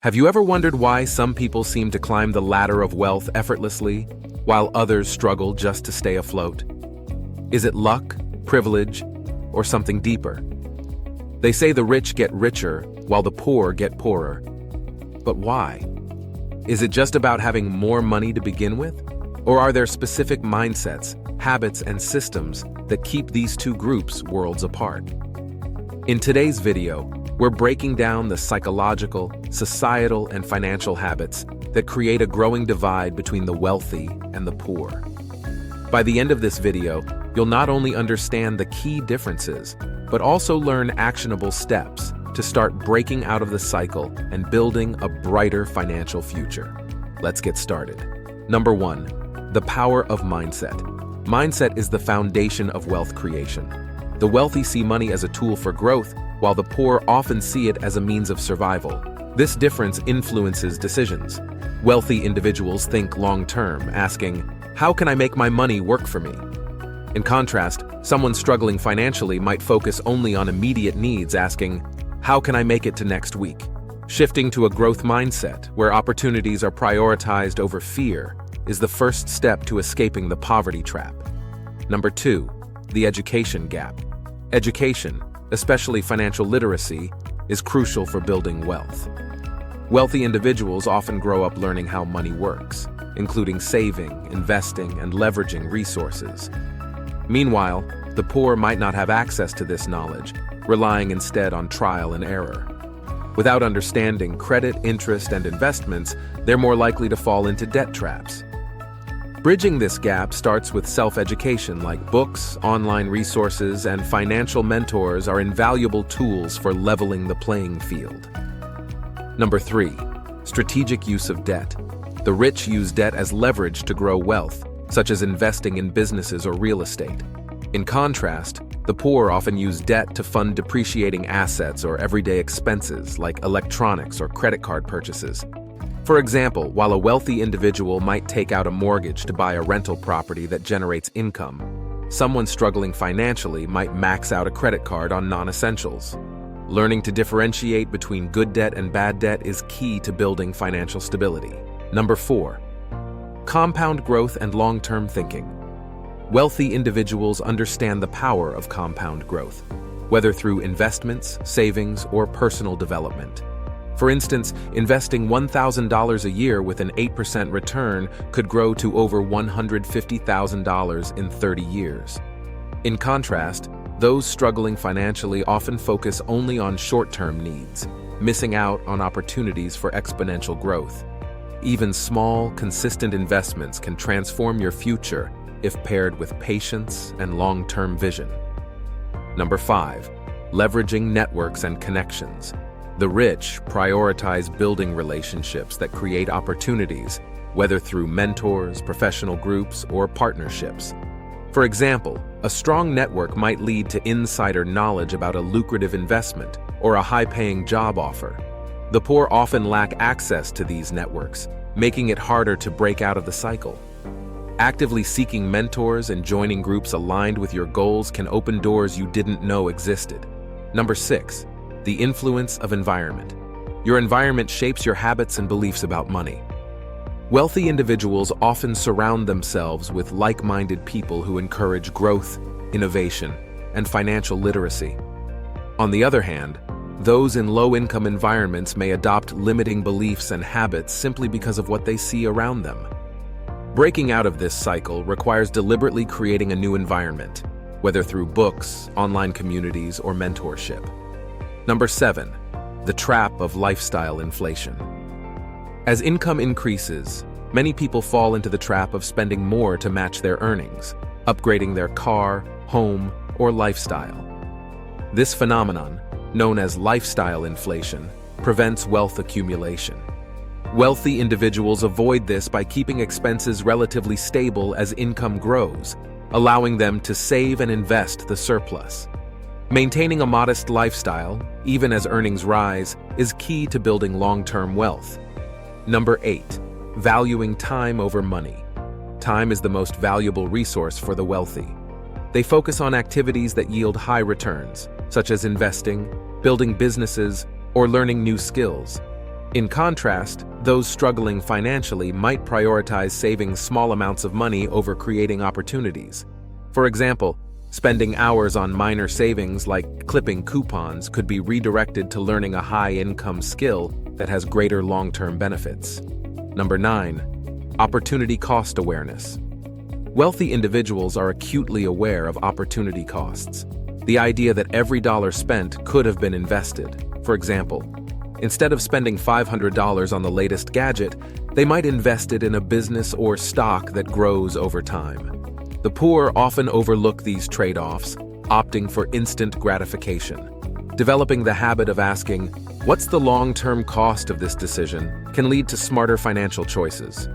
Have you ever wondered why some people seem to climb the ladder of wealth effortlessly, while others struggle just to stay afloat? Is it luck, privilege, or something deeper? They say the rich get richer, while the poor get poorer. But why? Is it just about having more money to begin with? Or are there specific mindsets, habits, and systems that keep these two groups worlds apart? In today's video, we're breaking down the psychological, societal, and financial habits that create a growing divide between the wealthy and the poor. By the end of this video, you'll not only understand the key differences, but also learn actionable steps to start breaking out of the cycle and building a brighter financial future. Let's get started. Number 1, the power of mindset. Mindset is the foundation of wealth creation. The wealthy see money as a tool for growth, while the poor often see it as a means of survival. This difference influences decisions. Wealthy individuals think long-term, asking, "How can I make my money work for me?" In contrast, someone struggling financially might focus only on immediate needs, asking, "How can I make it to next week?" Shifting to a growth mindset, where opportunities are prioritized over fear, is the first step to escaping the poverty trap. Number 2, the education gap. Education, especially financial literacy, is crucial for building wealth. Wealthy individuals often grow up learning how money works, including saving, investing, and leveraging resources. Meanwhile, the poor might not have access to this knowledge, relying instead on trial and error. Without understanding credit, interest, and investments, they're more likely to fall into debt traps. Bridging this gap starts with self-education, like books, online resources, and financial mentors are invaluable tools for leveling the playing field. Number 3, strategic use of debt. The rich use debt as leverage to grow wealth, such as investing in businesses or real estate. In contrast, the poor often use debt to fund depreciating assets or everyday expenses like electronics or credit card purchases. For example, while a wealthy individual might take out a mortgage to buy a rental property that generates income, someone struggling financially might max out a credit card on non-essentials. Learning to differentiate between good debt and bad debt is key to building financial stability. Number 4, compound growth and long-term thinking. Wealthy individuals understand the power of compound growth, whether through investments, savings, or personal development. For instance, investing $1,000 a year with an 8% return could grow to over $150,000 in 30 years. In contrast, those struggling financially often focus only on short-term needs, missing out on opportunities for exponential growth. Even small, consistent investments can transform your future if paired with patience and long-term vision. Number 5, leveraging networks and connections. The rich prioritize building relationships that create opportunities, whether through mentors, professional groups, or partnerships. For example, a strong network might lead to insider knowledge about a lucrative investment or a high-paying job offer. The poor often lack access to these networks, making it harder to break out of the cycle. Actively seeking mentors and joining groups aligned with your goals can open doors you didn't know existed. Number 6, the influence of environment. Your environment shapes your habits and beliefs about money. Wealthy individuals often surround themselves with like-minded people who encourage growth, innovation, and financial literacy. On the other hand, those in low-income environments may adopt limiting beliefs and habits simply because of what they see around them. Breaking out of this cycle requires deliberately creating a new environment, whether through books, online communities, or mentorship. Number 7, the trap of lifestyle inflation. As income increases, many people fall into the trap of spending more to match their earnings, upgrading their car, home, or lifestyle. This phenomenon, known as lifestyle inflation, prevents wealth accumulation. Wealthy individuals avoid this by keeping expenses relatively stable as income grows, allowing them to save and invest the surplus. Maintaining a modest lifestyle, even as earnings rise, is key to building long-term wealth. Number 8, valuing time over money. Time is the most valuable resource for the wealthy. They focus on activities that yield high returns, such as investing, building businesses, or learning new skills. In contrast, those struggling financially might prioritize saving small amounts of money over creating opportunities. For example, spending hours on minor savings like clipping coupons could be redirected to learning a high-income skill that has greater long-term benefits. Number 9. Opportunity cost awareness. Wealthy individuals are acutely aware of opportunity costs. The idea that every dollar spent could have been invested. For example, instead of spending $500 on the latest gadget, they might invest it in a business or stock that grows over time. The poor often overlook these trade-offs, opting for instant gratification. Developing the habit of asking, "What's the long-term cost of this decision?" can lead to smarter financial choices.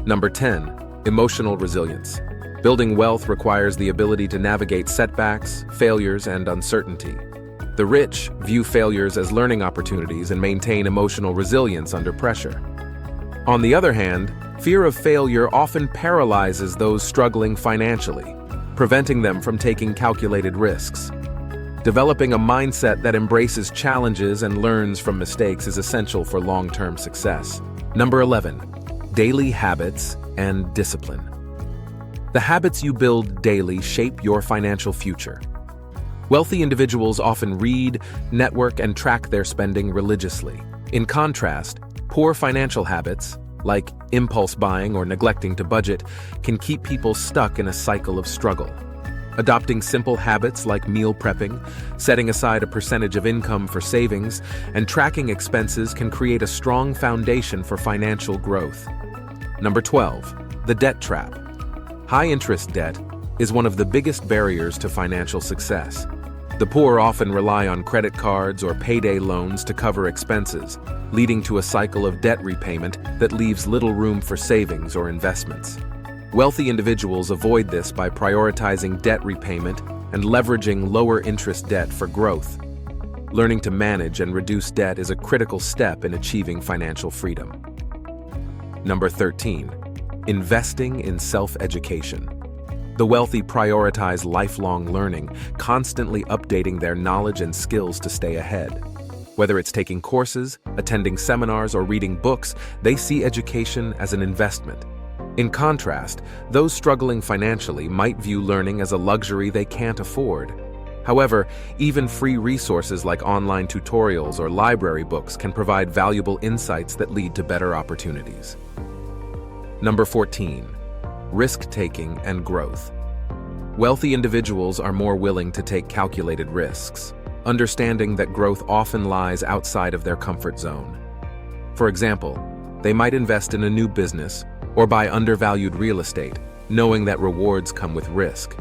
Number 10. Emotional resilience. Building wealth requires the ability to navigate setbacks, failures, and uncertainty. The rich view failures as learning opportunities and maintain emotional resilience under pressure. On the other hand, fear of failure often paralyzes those struggling financially, preventing them from taking calculated risks. Developing a mindset that embraces challenges and learns from mistakes is essential for long-term success. Number 11. Daily habits and discipline. The habits you build daily shape your financial future. Wealthy individuals often read, network, and track their spending religiously. In contrast, poor financial habits, like impulse buying or neglecting to budget, can keep people stuck in a cycle of struggle. Adopting simple habits like meal prepping, setting aside a percentage of income for savings, and tracking expenses can create a strong foundation for financial growth. Number 12. The debt trap. High-interest debt is one of the biggest barriers to financial success. The poor often rely on credit cards or payday loans to cover expenses, leading to a cycle of debt repayment that leaves little room for savings or investments. Wealthy individuals avoid this by prioritizing debt repayment and leveraging lower-interest debt for growth. Learning to manage and reduce debt is a critical step in achieving financial freedom. Number 13. Investing in self-education. The wealthy prioritize lifelong learning, constantly updating their knowledge and skills to stay ahead. Whether it's taking courses, attending seminars, or reading books, they see education as an investment. In contrast, those struggling financially might view learning as a luxury they can't afford. However, even free resources like online tutorials or library books can provide valuable insights that lead to better opportunities. Number 14. Risk-taking and growth. Wealthy individuals are more willing to take calculated risks, understanding that growth often lies outside of their comfort zone. For example, they might invest in a new business or buy undervalued real estate, knowing that rewards come with risk.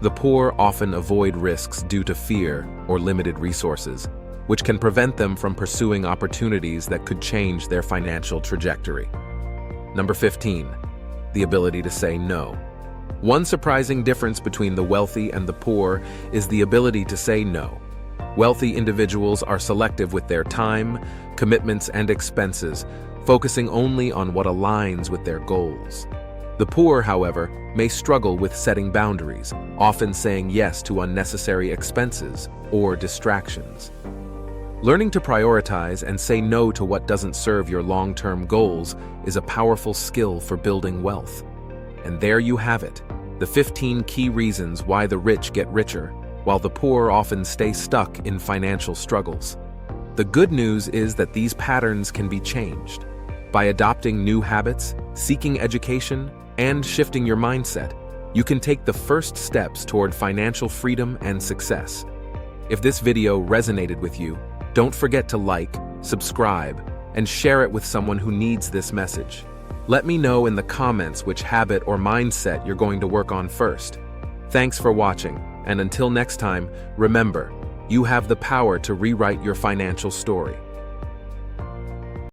The poor often avoid risks due to fear or limited resources, which can prevent them from pursuing opportunities that could change their financial trajectory. Number 15. The ability to say no. One surprising difference between the wealthy and the poor is the ability to say no. Wealthy individuals are selective with their time, commitments, and expenses, focusing only on what aligns with their goals. The poor, however, may struggle with setting boundaries, often saying yes to unnecessary expenses or distractions. Learning to prioritize and say no to what doesn't serve your long-term goals is a powerful skill for building wealth. And there you have it, the 15 key reasons why the rich get richer, while the poor often stay stuck in financial struggles. The good news is that these patterns can be changed. By adopting new habits, seeking education, and shifting your mindset, you can take the first steps toward financial freedom and success. If this video resonated with you, don't forget to like, subscribe, and share it with someone who needs this message. Let me know in the comments which habit or mindset you're going to work on first. Thanks for watching, and until next time, remember, you have the power to rewrite your financial story.